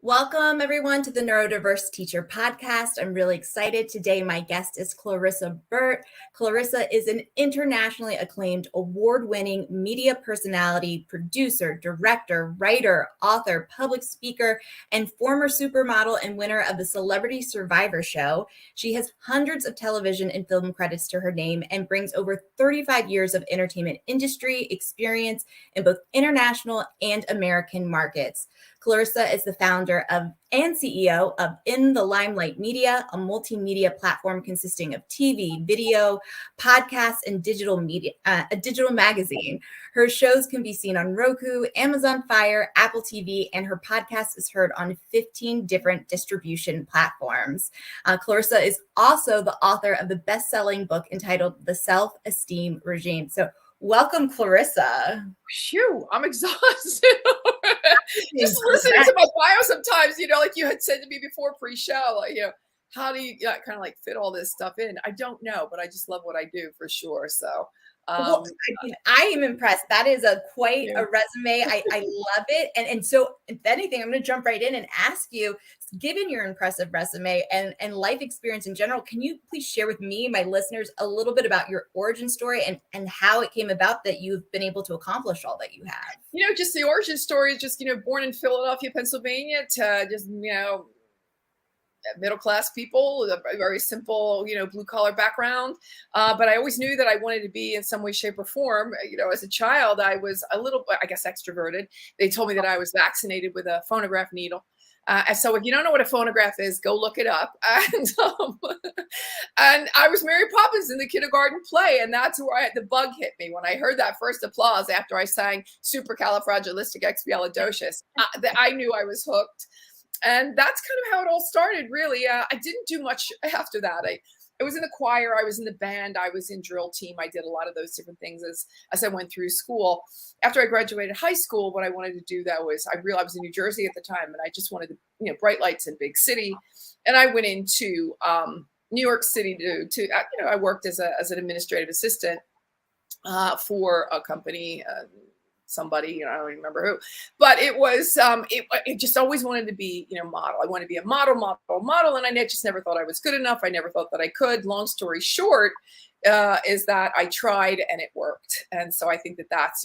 Welcome, everyone, to the Neurodiverse Teacher Podcast. I'm really excited. Today, my guest is Clarissa Burt. Clarissa is an internationally acclaimed, award-winning media personality, producer, director, writer, author, public speaker, and former supermodel and winner of the Celebrity Survivor show. She has hundreds of television and film credits to her name and brings over 35 years of entertainment industry experience in both international and American markets. Clarissa is the founder of and CEO of In the Limelight Media, a multimedia platform consisting of TV, video, podcasts, and digital media, a digital magazine. Her shows can be seen on Roku, Amazon Fire, Apple TV, and her podcast is heard on 15 different distribution platforms. Clarissa is also the author of the best-selling book entitled The Self-Esteem Regime. So welcome, Clarissa. Phew, I'm exhausted. Just listening to my bio sometimes, like you had said to me before pre-show, how do you kind of like fit all this stuff in? I don't know, but I just love what I do for sure. So well, I am impressed. That is quite a resume. I love it. And so if anything, I'm going to jump right in and ask you, given your impressive resume and life experience in general, can you please share with me, my listeners, a little bit about your origin story and how it came about that you've been able to accomplish all that you have? Just the origin story is just, born in Philadelphia, Pennsylvania to just, middle-class people, a very simple, blue-collar background. But I always knew that I wanted to be in some way, shape, or form. As a child, I was a little, I guess, extroverted. They told me that I was vaccinated with a phonograph needle. And so if you don't know what a phonograph is, go look it up. And I was Mary Poppins in the kindergarten play. And that's where the bug hit me when I heard that first applause after I sang Supercalifragilisticexpialidocious. I knew I was hooked. And that's kind of how it all started, really. I didn't do much after that. I was in the choir, I was in the band, I was in drill team. I did a lot of those different things as I went through school. After I graduated high school, what I wanted to do though was I realized I was in New Jersey at the time, and I just wanted to, bright lights in big city. And I went into New York City to I worked as an administrative assistant for a company. Somebody, I don't remember who, but it was, it just always wanted to be, model. I wanted to be a model. And I just never thought I was good enough. I never thought that I could. Long story short, is that I tried and it worked. And so I think that's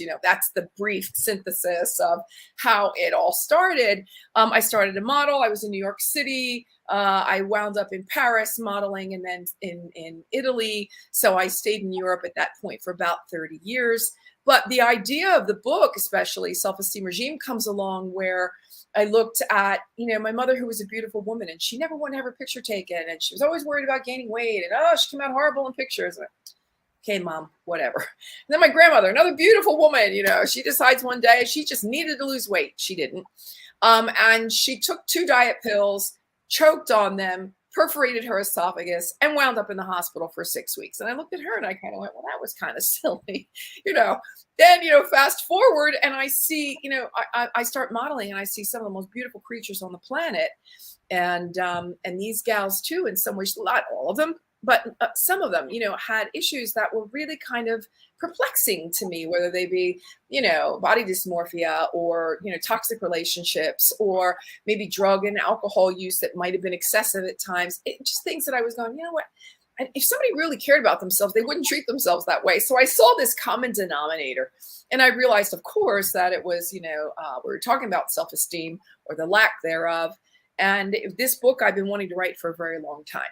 the brief synthesis of how it all started. I started to model. I was in New York City. I wound up in Paris modeling and then in Italy. So I stayed in Europe at that point for about 30 years. But the idea of the book, especially Self-Esteem Regime, comes along where I looked at, my mother, who was a beautiful woman, and she never wanted to have her picture taken. And she was always worried about gaining weight. And, she came out horrible in pictures. Okay, Mom, whatever. And then my grandmother, another beautiful woman, she decides one day she just needed to lose weight. She didn't. And she took 2 diet pills, choked on them, perforated her esophagus, and wound up in the hospital for 6 weeks. And I looked at her and I kind of went, well, that was kind of silly, Then, fast forward and I see, I start modeling and I see some of the most beautiful creatures on the planet. And these gals too, in some ways, not all of them, but some of them, had issues that were really kind of perplexing to me, whether they be, body dysmorphia or, toxic relationships or maybe drug and alcohol use that might have been excessive at times. Just things that I was going, what? And if somebody really cared about themselves, they wouldn't treat themselves that way. So I saw this common denominator and I realized, of course, that it was, we were talking about self-esteem or the lack thereof. And this book I've been wanting to write for a very long time.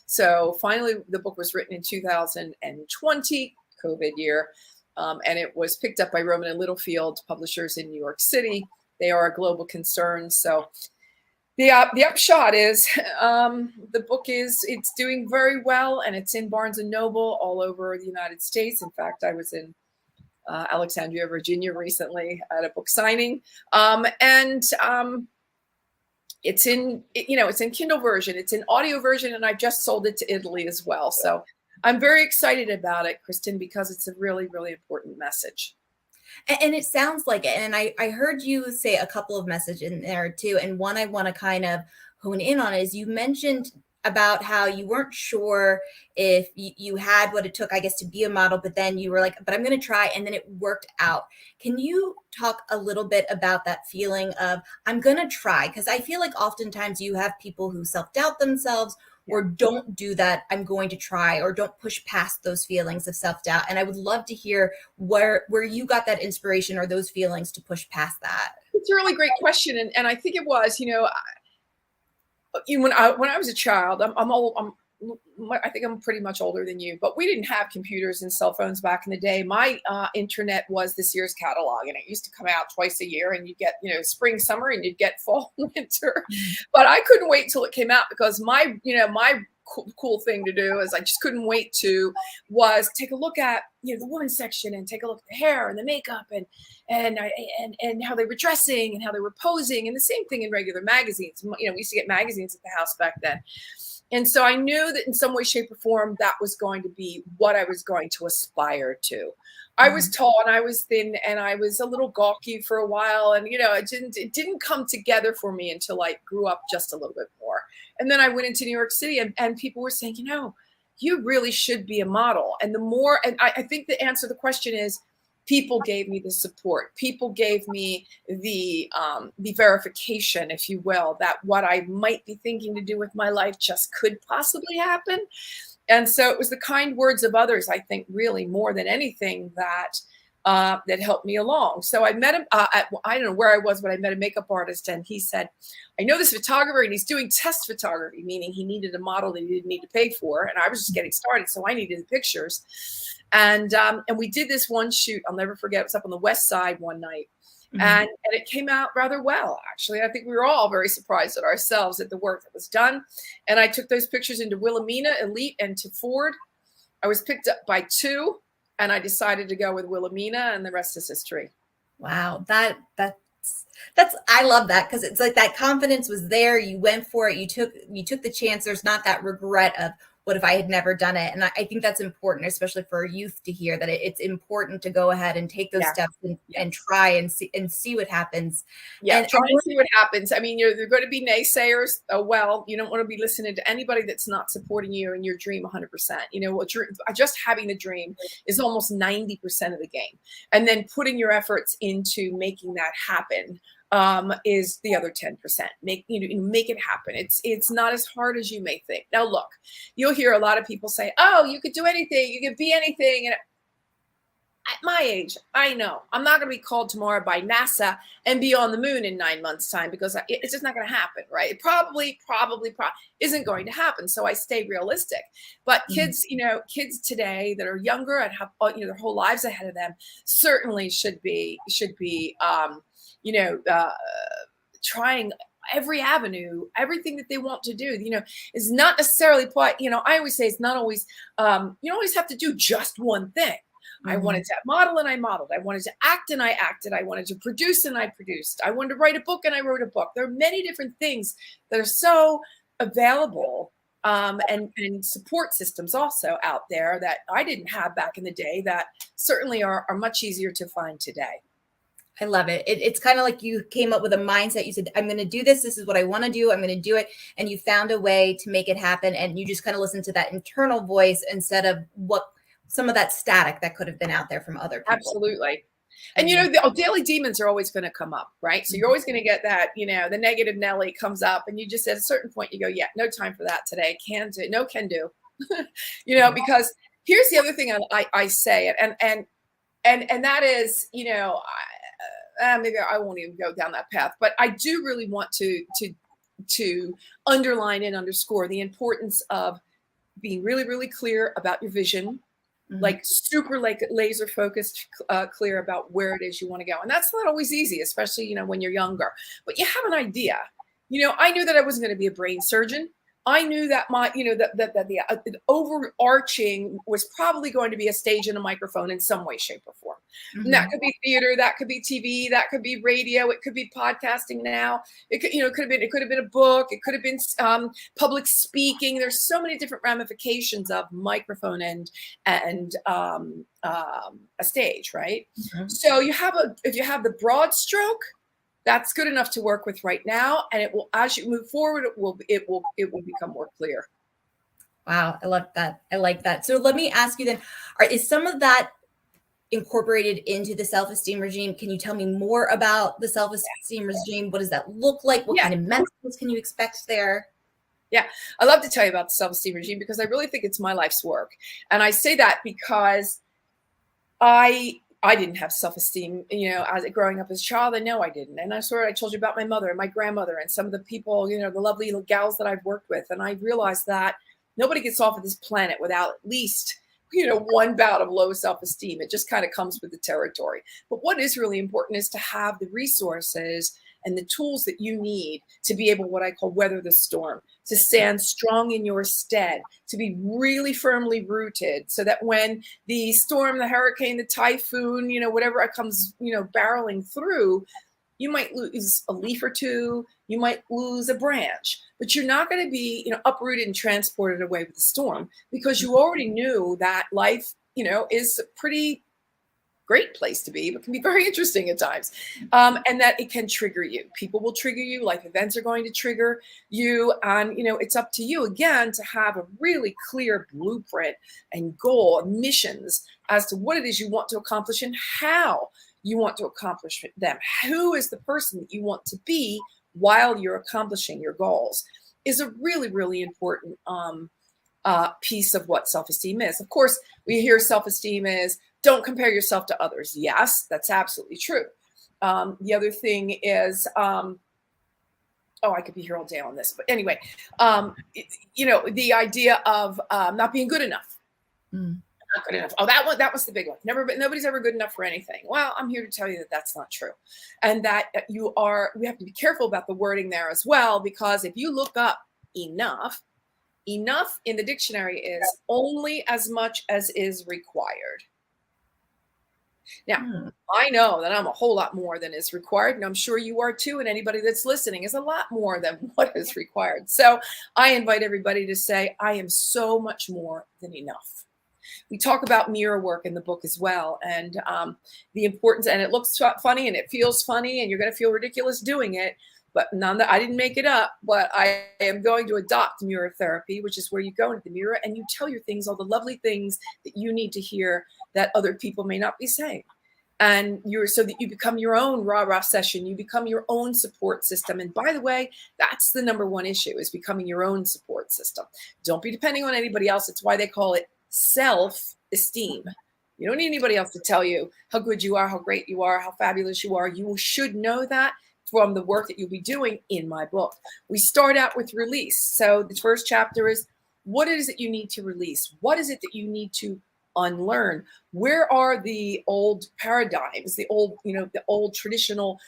So finally, the book was written in 2020, COVID year, and it was picked up by Rowman and Littlefield publishers in New York City. They are a global concern. So the upshot is the book it's doing very well, and it's in Barnes and Noble all over the United States. In fact, I was in Alexandria, Virginia recently at a book signing, it's in Kindle version, it's in audio version, and I just sold it to Italy as well. So I'm very excited about it, Kristen, because it's a really, really important message. And it sounds like it. And I heard you say a couple of messages in there too. And one I want to kind of hone in on is you mentioned about how you weren't sure if you had what it took, I guess, to be a model, but then you were like, but I'm going to try, and then it worked out. Can you talk a little bit about that feeling of, I'm going to try? Because I feel like oftentimes you have people who self-doubt themselves or don't do that, I'm going to try, or don't push past those feelings of self-doubt. And I would love to hear where you got that inspiration or those feelings to push past that. It's a really great question. And I think it was, when I was a child, I'm old. I think I'm pretty much older than you, but we didn't have computers and cell phones back in the day. My internet was the Sears catalog, and it used to come out twice a year, and you get, spring, summer, and you'd get fall, winter. But I couldn't wait till it came out, because my cool thing to do is I just couldn't wait was take a look at the women's section, and take a look at the hair and the makeup and how they were dressing and how they were posing, and the same thing in regular magazines. We used to get magazines at the house back then. And so I knew that in some way, shape, or form, that was going to be what I was going to aspire to. I was tall and I was thin and I was a little gawky for a while. And, it didn't come together for me until I grew up just a little bit more. And then I went into New York City, and people were saying, you really should be a model. And I think the answer to the question is, people gave me the support. People gave me the verification, if you will, that what I might be thinking to do with my life just could possibly happen. And so it was the kind words of others, I think, really more than anything, that helped me along. So I met him I don't know where I was, but I met a makeup artist, and he said, I know this photographer, and he's doing test photography, meaning he needed a model that he didn't need to pay for. And I was just getting started, so I needed the pictures. And we did this one shoot. I'll never forget. It was up on the West Side one night. And it came out rather well, actually. I think we were all very surprised at ourselves at the work that was done. And I took those pictures into Wilhelmina, Elite, and to Ford. I was picked up by 2, and I decided to go with Wilhelmina, and the rest is history. Wow, that's I love that, because it's like that confidence was there. You went for it. You took the chance. There's not that regret of, what if I had never done it? And I think that's important, especially for youth, to hear that it's important to go ahead and take those steps and try and see what happens. Yeah, and try and see what happens. I mean, there are going to be naysayers. Well, you don't want to be listening to anybody that's not supporting you in your dream 100%. Just having the dream is almost 90% of the game. And then putting your efforts into making that happen is the other 10%. Make it happen. It's not as hard as you may think. Now, look, you'll hear a lot of people say, "Oh, you could do anything. You could be anything." And at my age, I know I'm not going to be called tomorrow by NASA and be on the moon in 9 months' time, because it's just not going to happen, right? It probably isn't going to happen. So I stay realistic. But kids today that are younger and have their whole lives ahead of them certainly should be trying every avenue, everything that they want to do, is not necessarily quite, I always say it's not always, you don't always have to do just one thing. I wanted to model, and I modeled. I wanted to act, and I acted. I wanted to produce, and I produced. I wanted to write a book, and I wrote a book. There are many different things that are so available, and support systems also out there that I didn't have back in the day, that certainly are much easier to find today. I love it. It's kind of like you came up with a mindset. You said, I'm going to do this. This is what I want to do. I'm going to do it. And you found a way to make it happen. And you just kind of listened to that internal voice instead of some of that static that could have been out there from other people. Absolutely. And, the daily demons are always going to come up, right? So you're always going to get that, the negative Nelly comes up, and you just, at a certain point, you go, yeah, no time for that today. Can do. Because here's the other thing I say, and that is, maybe I won't even go down that path, but I do really want to underline and underscore the importance of being really, really clear about your vision, like super laser focused, clear about where it is you want to go. And that's not always easy, especially, when you're younger, but you have an idea. I knew that I wasn't going to be a brain surgeon. I knew that the overarching was probably going to be a stage and a microphone in some way, shape, or form. And that could be theater, that could be TV, that could be radio, it could be podcasting now. It could have been a book, it could have been public speaking. There's so many different ramifications of microphone and a stage, right? So if you have the broad stroke, that's good enough to work with right now, and it will, as you move forward, it will become more clear. Wow, I love that. I like that. So let me ask you then, is some of that incorporated into the self-esteem regime? Can you tell me more about the self-esteem regime? What does that look like? What Yeah. kind of mentors can you expect there? Yeah, I love to tell you about the self-esteem regime because I really think it's my life's work. And I say that because I didn't have self-esteem, as growing up as a child. I know I didn't. And I told you about my mother and my grandmother and some of the people, the lovely gals that I've worked with. And I realized that nobody gets off of this planet without at least, one bout of low self-esteem. It just kind of comes with the territory. But what is really important is to have the resources and the tools that you need to be able, what I call, weather the storm, to stand strong in your stead, to be really firmly rooted so that when the storm, the hurricane, the typhoon, whatever it comes, barreling through, you might lose a leaf or two, you might lose a branch, but you're not going to be, uprooted and transported away with the storm because you already knew that life, is a pretty great place to be, but can be very interesting at times. And that it can trigger you. People will trigger you, life events are going to trigger you. And, it's up to you again to have a really clear blueprint and goal and missions as to what it is you want to accomplish and how you want to accomplish them. Who is the person that you want to be while you're accomplishing your goals is a really, really important piece of what self-esteem is. Of course, we hear self-esteem is don't compare yourself to others. Yes, that's absolutely true. The other thing is, I could be here all day on this, but anyway, the idea of not being good enough. Not good enough. Oh, that was the big one. Nobody's ever good enough for anything. Well, I'm here to tell you that that's not true. And that we have to be careful about the wording there as well, because if you look up enough in the dictionary is only as much as is required. Now, I know that I'm a whole lot more than is required, and I'm sure you are too, and anybody that's listening is a lot more than what is required. So I invite everybody to say, I am so much more than enough. We talk about mirror work in the book as well, and the importance, and it looks funny and it feels funny, and you're going to feel ridiculous doing it, but I didn't make it up, but I am going to adopt neurotherapy, which is where you go into the mirror and you tell your things, all the lovely things that you need to hear that other people may not be saying. And so that you become your own rah-rah session, you become your own support system. And by the way, that's the number one issue, is becoming your own support system. Don't be depending on anybody else. It's why they call it self-esteem. You don't need anybody else to tell you how good you are, how great you are, how fabulous you are. You should know that from the work that you'll be doing in my book. We start out with release. So the first chapter is, what is it you need to release? What is it that you need to unlearn? Where are the old paradigms, the old traditional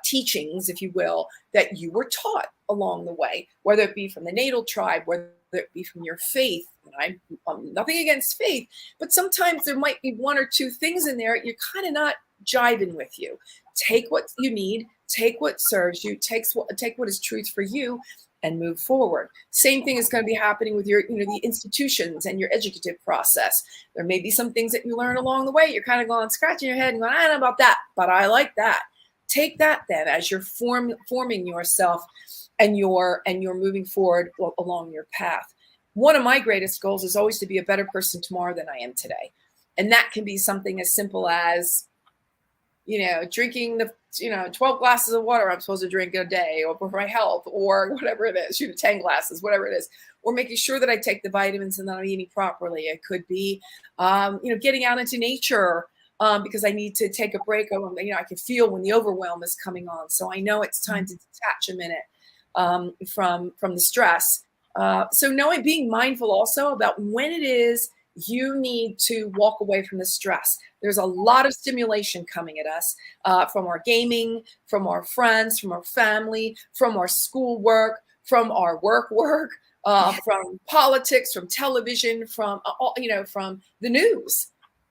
teachings, if you will, that you were taught along the way, whether it be from the natal tribe, whether it be from your faith. And I'm nothing against faith, but sometimes there might be one or two things in there you're kind of not jiving with you. Take what you need, take what serves you, take what is truth for you, and move forward. Same thing is going to be happening with your, the institutions and your educative process. There may be some things that you learn along the way. You're kind of going, scratching your head and going, I don't know about that, but I like that. Take that then as you're forming yourself and you're moving forward along your path. One of my greatest goals is always to be a better person tomorrow than I am today. And that can be something as simple as, drinking the 12 glasses of water I'm supposed to drink a day, or for my health, or whatever it is, 10 glasses, whatever it is, or making sure that I take the vitamins and that I'm eating properly. It could be, getting out into nature because I need to take a break. I can feel when the overwhelm is coming on. So I know it's time to detach a minute from the stress. So being mindful also about when it is you need to walk away from the stress. There's a lot of stimulation coming at us from our gaming, from our friends, from our family, from our schoolwork, from our work, from politics, from television, from the news,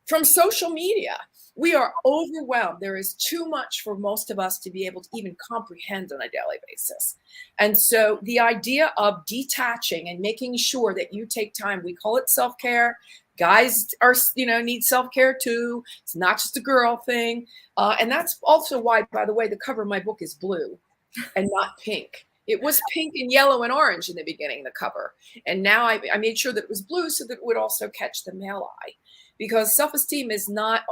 from social media. We are overwhelmed. There is too much for most of us to be able to even comprehend on a daily basis. And so the idea of detaching and making sure that you take time, we call it self-care. Guys need self-care too. It's not just a girl thing. And that's also why, by the way, the cover of my book is blue and not pink. It was pink and yellow and orange in the beginning, the cover. And now I made sure that it was blue so that it would also catch the male eye. Because self-esteem is not,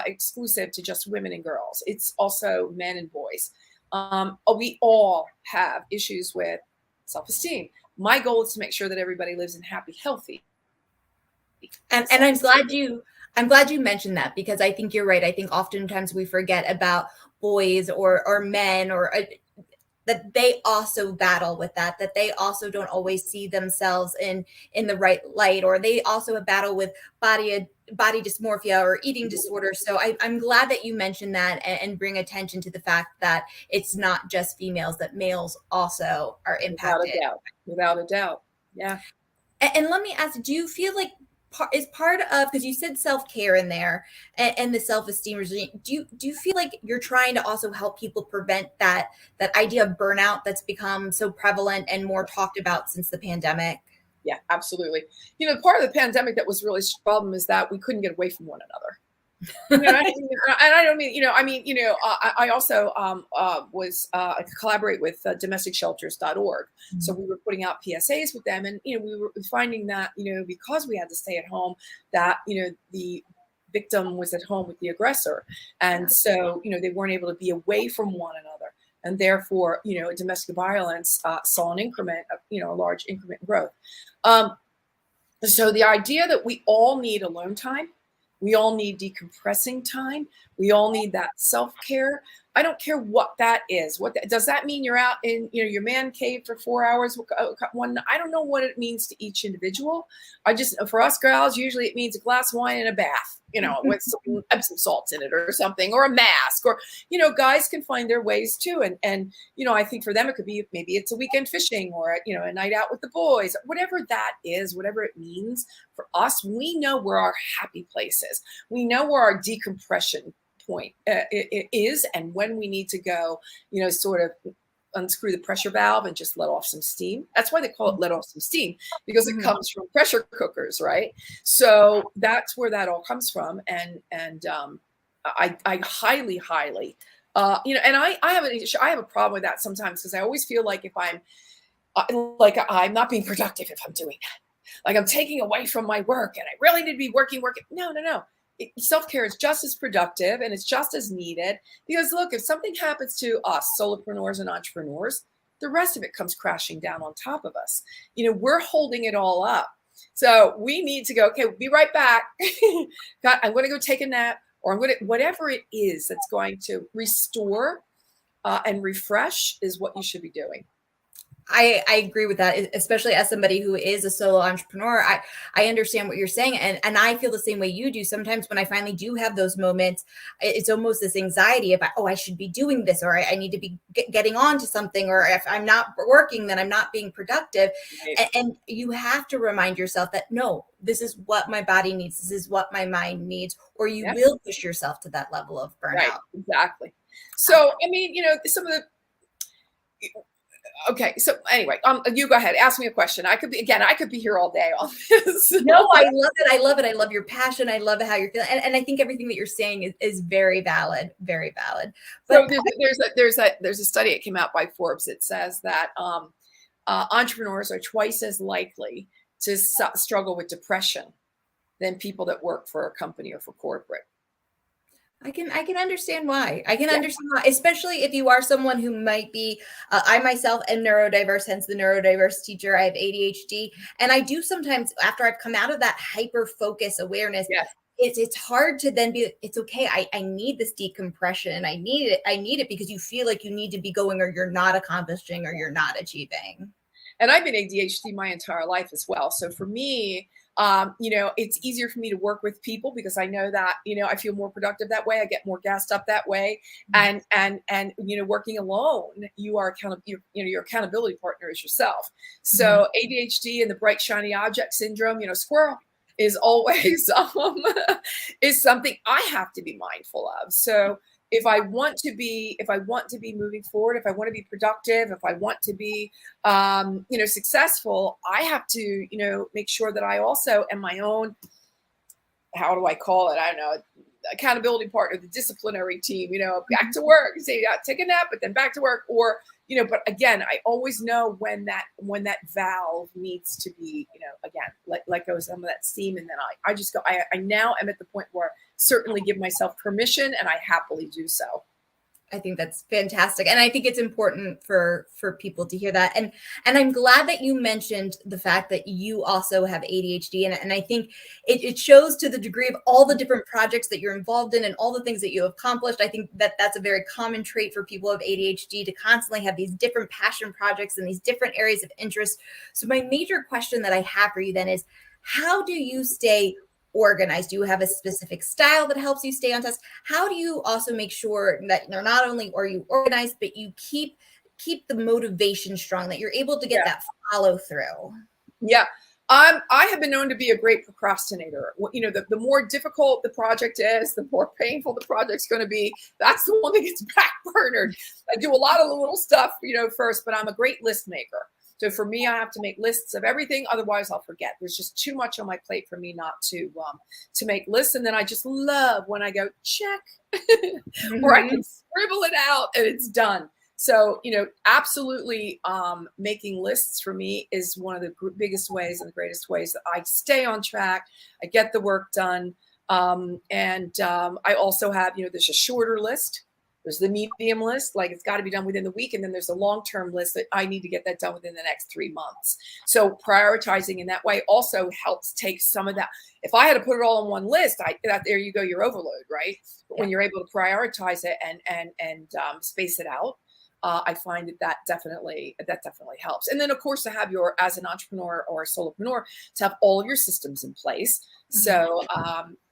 exclusive to just women and girls. It's also men and boys. We all have issues with self-esteem. My goal is to make sure that everybody lives in happy, healthy. And I'm glad you mentioned that, because I think you're right. I think oftentimes we forget about boys or men, or that they also battle with that they also don't always see themselves in the right light, or they also battle with body dysmorphia or eating disorders. So I'm glad that you mentioned that and bring attention to the fact that it's not just females, that males also are impacted. Without a doubt. Yeah. And let me ask, do you feel like is part of, because you said self-care in there and the self-esteem regime, do you feel like you're trying to also help people prevent that idea of burnout that's become so prevalent and more talked about since the pandemic? Yeah, absolutely. Part of the pandemic that was really a problem is that we couldn't get away from one another. And I don't mean, I also collaborate with domesticshelters.org. So we were putting out PSAs with them, and, we were finding that, because we had to stay at home, that, the victim was at home with the aggressor. And so, they weren't able to be away from one another. And therefore, domestic violence saw an increment of, a large increment in growth. So the idea that we all need alone time, we all need decompressing time, we all need that self-care. I don't care what that is. Does that mean you're out in your man cave for 4 hours? I don't know what it means to each individual. For us girls, usually it means a glass of wine and a bath, with some Epsom salts in it or something, or a mask, or guys can find their ways too. And I think for them it could be, maybe it's a weekend fishing, or a night out with the boys, whatever that is, whatever it means. For us, we know where our happy place is. We know where our decompression point it is, and when we need to go, sort of unscrew the pressure valve and just let off some steam. That's why they call it let off some steam, because it comes from pressure cookers, right? So that's where that all comes from. And I highly, and I have a problem with that sometimes, because I always feel like if I'm not being productive if I'm doing that. Like I'm taking away from my work, and I really need to be working. No. Self-care is just as productive, and it's just as needed, because look, if something happens to us solopreneurs and entrepreneurs, the rest of it comes crashing down on top of us. We're holding it all up. So we need to go, okay, we'll be right back. God, I'm going to go take a nap, or I'm going to, whatever it is that's going to restore and refresh is what you should be doing. I agree with that, especially as somebody who is a solo entrepreneur. I understand what you're saying, and I feel the same way you do. Sometimes when I finally do have those moments, it's almost this anxiety of, I should be doing this, or I need to be getting on to something, or if I'm not working, then I'm not being productive. Right. And you have to remind yourself that, no, this is what my body needs. This is what my mind needs, or you will push yourself to that level of burnout. Right, exactly. So, some of the... Okay. So anyway, you go ahead. Ask me a question. I could be here all day on this. No, I love it. I love it. I love your passion. I love how you're feeling. And I think everything that you're saying is very valid, very valid. But so there's a study that came out by Forbes. It says that entrepreneurs are twice as likely to struggle with depression than people that work for a company or for corporate. I can understand why. I can understand why, especially if you are someone who might be, I myself am neurodiverse, hence the neurodiverse teacher. I have ADHD. And I do sometimes, after I've come out of that hyper focus awareness, it's hard to then be, it's okay. I need this decompression. I need it because you feel like you need to be going, or you're not accomplishing, or you're not achieving. And I've been ADHD my entire life as well. So for me, it's easier for me to work with people, because I know that, I feel more productive that way. I get more gassed up that way. And working alone, your accountability partner is yourself. So ADHD and the bright, shiny object syndrome, squirrel is always, is something I have to be mindful of. So if I want to be moving forward, if I want to be productive, if I want to be, successful, I have to, make sure that I also am my own, how do I call it? I don't know, accountability partner, the disciplinary team, back to work, say, take a nap, but then back to work, or, but again, I always know when that valve needs to be, again, let go of some of that steam. And then I just go, I now am at the point where I certainly give myself permission, and I happily do so. I think that's fantastic. And I think it's important for people to hear that. And I'm glad that you mentioned the fact that you also have ADHD. And I think it shows to the degree of all the different projects that you're involved in and all the things that you have accomplished. I think that that's a very common trait for people with ADHD, to constantly have these different passion projects and these different areas of interest. So my major question that I have for you then is, how do you stay organized? Do you have a specific style that helps you stay on task? How do you also make sure that not only are you organized, but you keep the motivation strong, that you're able to get that follow through? Yeah. I have been known to be a great procrastinator. The more difficult the project is, the more painful the project's going to be. That's the one that gets backburnered. I do a lot of the little stuff, first, but I'm a great list maker. So for me, I have to make lists of everything. Otherwise, I'll forget. There's just too much on my plate for me not to make lists. And then I just love when I go check, or I can scribble it out and it's done. So, absolutely, making lists for me is one of the biggest ways and the greatest ways that I stay on track. I get the work done. I also have, there's a shorter list. There's the medium list, like it's got to be done within the week. And then there's a long-term list that I need to get that done within the next 3 months. So prioritizing in that way also helps take some of that. If I had to put it all on one list, there you go, you're overload, right? But when you're able to prioritize it and space it out, I find that definitely helps. And then, of course, to have as an entrepreneur or a solopreneur, to have all of your systems in place. So,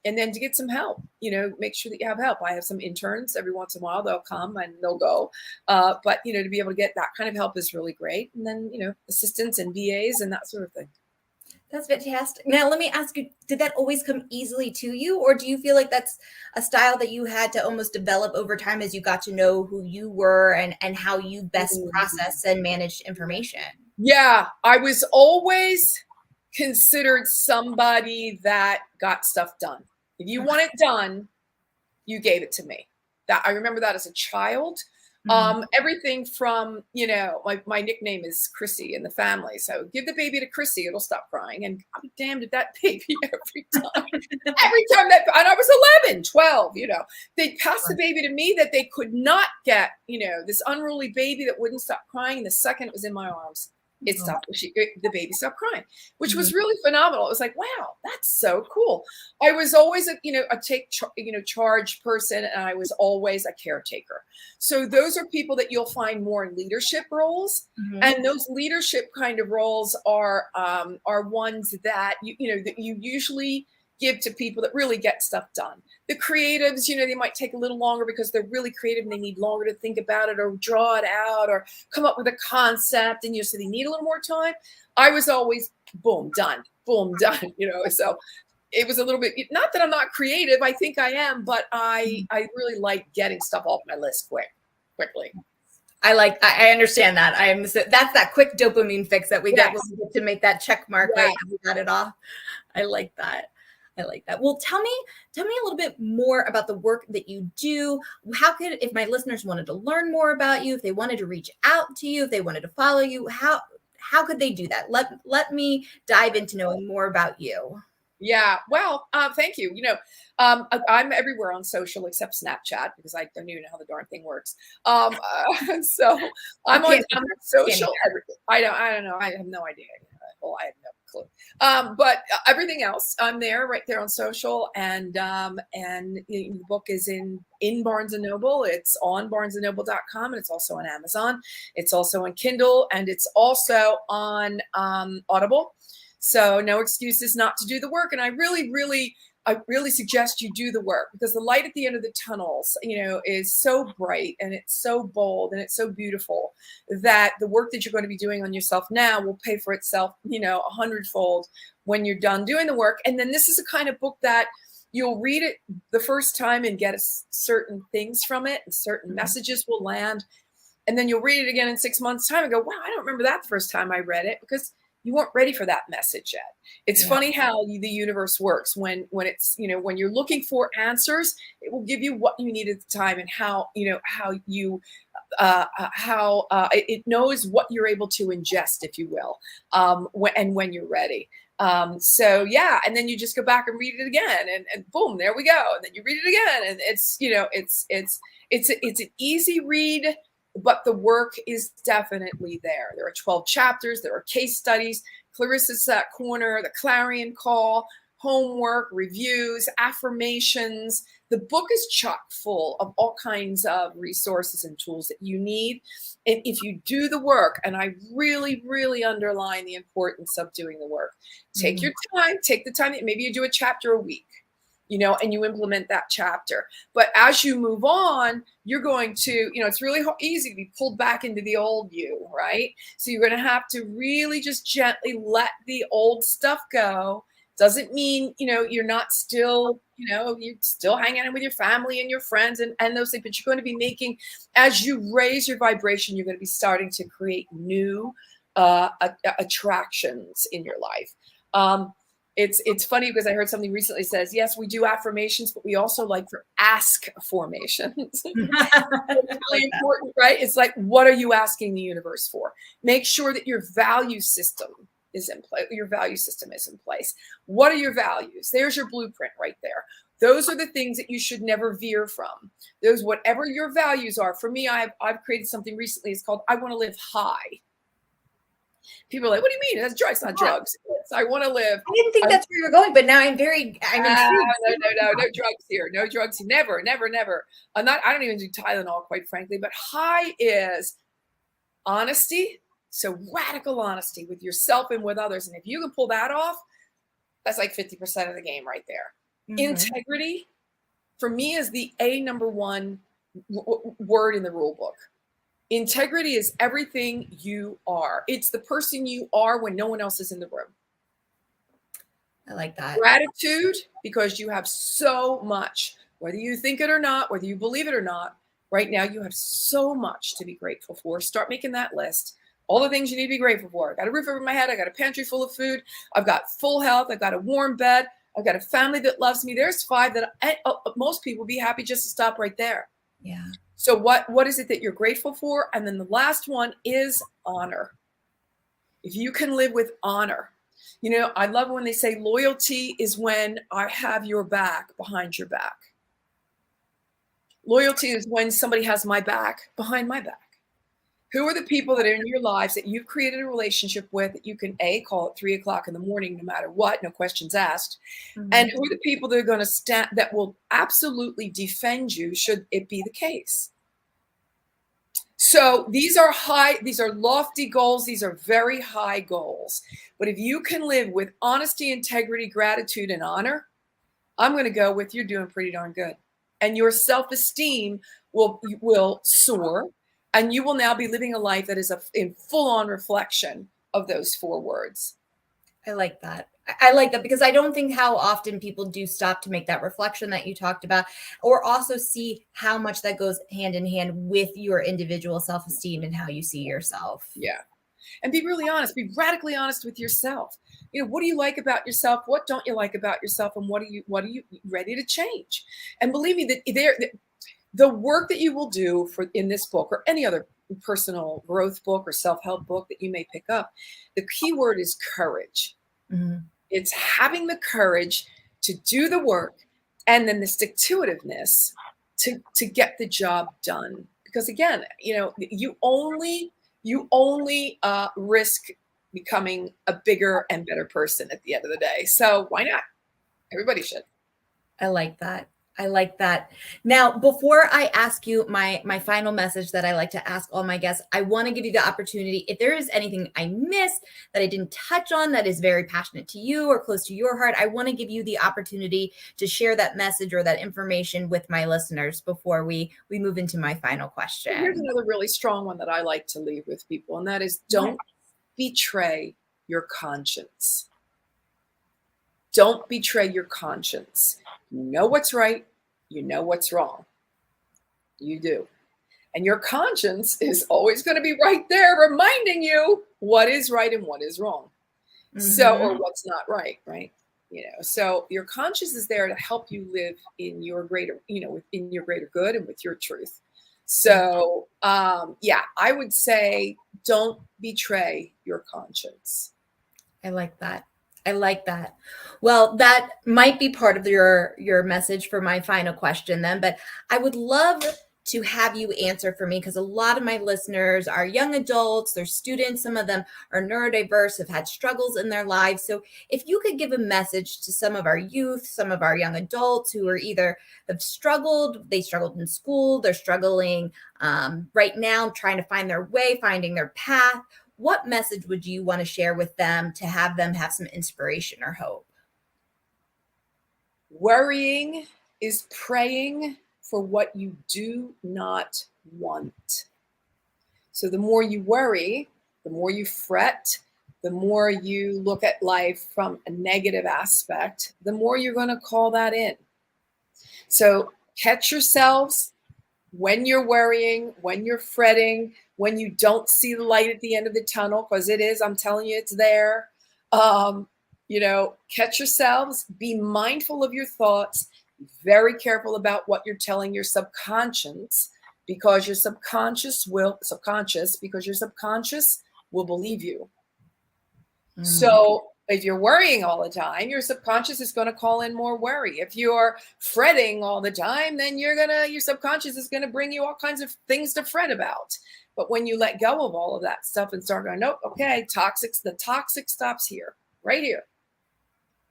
and then to get some help, make sure that you have help. I have some interns every once in a while, they'll come and they'll go. But, to be able to get that kind of help is really great. And then, assistants and VAs and that sort of thing. That's fantastic. Now, let me ask you, did that always come easily to you? Or do you feel like that's a style that you had to almost develop over time as you got to know who you were and how you best process and manage information? Yeah, I was always considered somebody that got stuff done. If you want it done, you gave it to me. That I remember that as a child. Everything from, my nickname is Chrissy in the family. So give the baby to Chrissy, it'll stop crying. And I'll be damned at that baby every time. And I was 11, 12, they'd pass the baby to me that they could not get, this unruly baby that wouldn't stop crying. And the second it was in my arms, it stopped. The baby stopped crying, which was really phenomenal. It was like, wow, that's so cool. I was always a charge person, and I was always a caretaker. So those are people that you'll find more in leadership roles, and those leadership kind of roles are ones that that you usually give to people that really get stuff done. The creatives, they might take a little longer because they're really creative and they need longer to think about it or draw it out or come up with a concept, and so they need a little more time. I was always boom, done, so it was a little bit, not that I'm not creative, I think I am, but I really like getting stuff off my list quickly. I understand that. That's that quick dopamine fix that we get when we get to make that check mark, right? We got it off. I like that. Well, tell me a little bit more about the work that you do. If my listeners wanted to learn more about you, if they wanted to reach out to you, if they wanted to follow you, how could they do that? Let me dive into knowing more about you. Yeah, well, thank you. I'm everywhere on social except Snapchat because I don't even know how the darn thing works. So I'm on social. I don't know. I have no idea. Well, I have no clue. But everything else, I'm there, right there on social, and the book is in Barnes and Noble. It's on barnesandnoble.com, and it's also on Amazon. It's also on Kindle, and it's also on Audible. So no excuses not to do the work. And I really suggest you do the work, because the light at the end of the tunnels, is so bright and it's so bold and it's so beautiful that the work that you're going to be doing on yourself now will pay for itself, 100-fold when you're done doing the work. And then this is a kind of book that you'll read it the first time and get certain things from it, and certain messages will land. And then you'll read it again in 6 months' time and go, wow, I don't remember that the first time I read it, because you weren't ready for that message yet. It's funny how the universe works. When it's, when you're looking for answers, it will give you what you need at the time, and how it knows what you're able to ingest, if you will, when you're ready. So yeah, and then you just go back and read it again, and boom, there we go. And then you read it again, and it's an easy read, but the work is definitely there. There are 12 chapters, there are case studies, Clarissa's Corner, the Clarion Call, homework, reviews, affirmations. The book is chock full of all kinds of resources and tools that you need. And if you do the work, and I really, really underline the importance of doing the work, take your time, take the time. Maybe you do a chapter a week, and you implement that chapter. But as you move on, you're going to, it's really easy to be pulled back into the old you, right? So you're going to have to really just gently let the old stuff go. Doesn't mean, you're not still, you're still hanging out with your family and your friends and those things, but you're going to be making, as you raise your vibration, you're going to be starting to create new attractions in your life. It's funny because I heard something recently says, yes, we do affirmations, but we also like for ask formations. It's really important, right? It's like, what are you asking the universe for? Make sure that your value system is in place. Your value system is in place. What are your values? There's your blueprint right there. Those are the things that you should never veer from. Those, whatever your values are. For me, I've created something recently. It's called I Want to Live High. People are like, what do you mean? That's drugs, not drugs. I want to live. I didn't think that's where you were going, but now I'm intrigued. No drugs here. No drugs. Never. I don't even do Tylenol, quite frankly, but high is honesty. So radical honesty with yourself and with others. And if you can pull that off, that's like 50% of the game right there. Integrity, for me, is the number one word in the rule book. Integrity is everything you are. It's the person you are when no one else is in the room. I like that. Gratitude, because you have so much, whether you think it or not, whether you believe it or not, right now you have so much to be grateful for. Start making that list. All the things you need to be grateful for. I got a roof over my head. I got a pantry full of food. I've got full health. I've got a warm bed. I've got a family that loves me. There's 5 that most people would be happy just to stop right there. Yeah. So what is it that you're grateful for? And then the last one is honor. If you can live with honor. I love when they say loyalty is when I have your back behind your back. Loyalty is when somebody has my back behind my back. Who are the people that are in your lives that you've created a relationship with that you can call at 3 o'clock in the morning, no matter what, no questions asked. And who are the people that are going to stand, that will absolutely defend you should it be the case? So these are lofty goals. These are very high goals. But if you can live with honesty, integrity, gratitude, and honor, I'm going to go with you're doing pretty darn good. And your self-esteem will soar. And you will now be living a life that is in full-on reflection of those 4 words. I like that. I like that because I don't think how often people do stop to make that reflection that you talked about, or also see how much that goes hand in hand with your individual self-esteem and how you see yourself. Yeah. And be really honest. Be radically honest with yourself. What do you like about yourself? What don't you like about yourself? And what are you ready to change? And believe me, that the work that you will do in this book or any other personal growth book or self-help book that you may pick up, the key word is courage. It's having the courage to do the work and then the stick-to-itiveness to get the job done. Because again, you only risk becoming a bigger and better person at the end of the day. So why not? Everybody should. I like that. I like that. Now, before I ask you my final message that I like to ask all my guests, I want to give you the opportunity. If there is anything I missed that I didn't touch on that is very passionate to you or close to your heart, I want to give you the opportunity to share that message or that information with my listeners before we move into my final question. Here's another really strong one that I like to leave with people, and that is don't betray your conscience. Don't betray your conscience. You know what's right. You know what's wrong. You do. And your conscience is always going to be right there reminding you what is right and what is wrong. So, or what's not right, right? So your conscious is there to help you live in your greater, within your greater good and with your truth. So, yeah, I would say don't betray your conscience. I like that. I like that. Well, that might be part of your message for my final question then, but I would love to have you answer for me because a lot of my listeners are young adults, they're students, some of them are neurodiverse, have had struggles in their lives. So if you could give a message to some of our youth, some of our young adults who are either have struggled, they struggled in school, they're struggling right now, trying to find their way, finding their path, what message would you want to share with them to have them have some inspiration or hope? Worrying is praying for what you do not want. So the more you worry, the more you fret, the more you look at life from a negative aspect, the more you're going to call that in. So catch yourselves when you're worrying, when you're fretting, when you don't see the light at the end of the tunnel, because it is, I'm telling you, it's there. Catch yourselves, be mindful of your thoughts, be very careful about what you're telling your subconscious, because your subconscious will believe you. So if you're worrying all the time, your subconscious is going to call in more worry. If you're fretting all the time, then your subconscious is going to bring you all kinds of things to fret about. But when you let go of all of that stuff and start going, nope, okay, the toxic stops here, right here.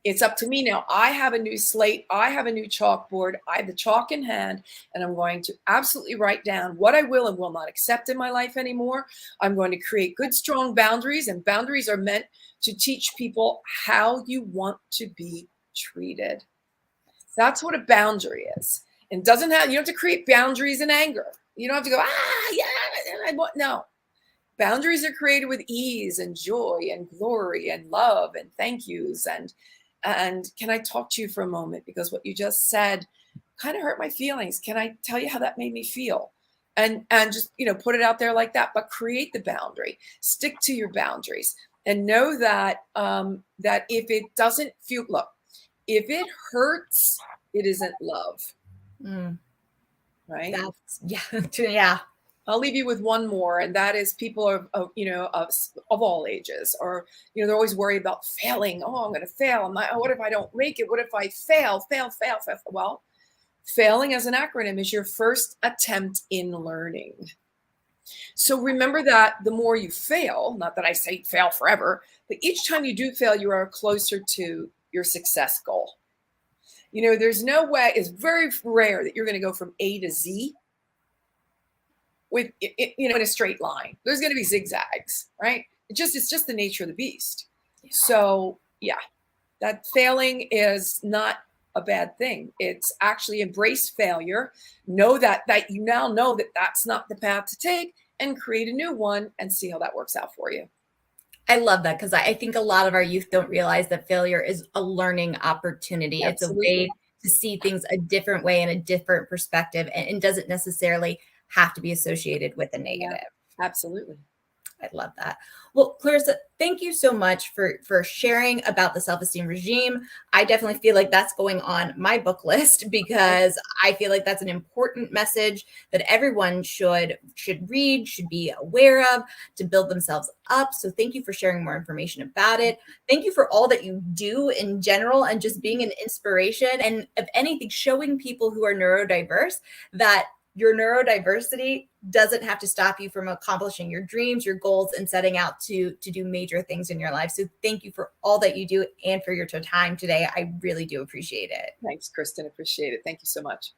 It's up to me now. I have a new slate. I have a new chalkboard. I have the chalk in hand, and I'm going to absolutely write down what I will and will not accept in my life anymore. I'm going to create good, strong boundaries, and boundaries are meant to teach people how you want to be treated. That's what a boundary is. And you don't have to create boundaries in anger. You don't have to go, no. Boundaries are created with ease and joy and glory and love and thank yous. And can I talk to you for a moment? Because what you just said kind of hurt my feelings. Can I tell you how that made me feel? And just, put it out there like that, but create the boundary, stick to your boundaries, and know that, that if it doesn't feel, if it hurts, it isn't love. Right? Yeah. I'll leave you with one more, and that is people of all ages, or they're always worried about failing. Oh, I'm going to fail. What if I don't make it? What if I fail? Well, failing as an acronym is your first attempt in learning. So remember that the more you fail, not that I say fail forever, but each time you do fail, you are closer to your success goal. There's no way. It's very rare that you're going to go from A to Z with in a straight line. There's going to be zigzags, right? It's just the nature of the beast. So yeah, that failing is not a bad thing. It's actually embrace failure. Know that you now know that that's not the path to take, and create a new one and see how that works out for you. I love that, because I think a lot of our youth don't realize that failure is a learning opportunity. Absolutely. It's a way to see things a different way and a different perspective, and doesn't necessarily have to be associated with a negative. Yeah, absolutely. I love that. Well, Clarissa, thank you so much for sharing about the self-esteem regime. I definitely feel like that's going on my book list, because I feel like that's an important message that everyone should read, should be aware of, to build themselves up. So thank you for sharing more information about it. Thank you for all that you do in general, and just being an inspiration, and if anything, showing people who are neurodiverse that your neurodiversity doesn't have to stop you from accomplishing your dreams, your goals, and setting out to do major things in your life. So thank you for all that you do and for your time today. I really do appreciate it. Thanks, Kristen. Appreciate it. Thank you so much.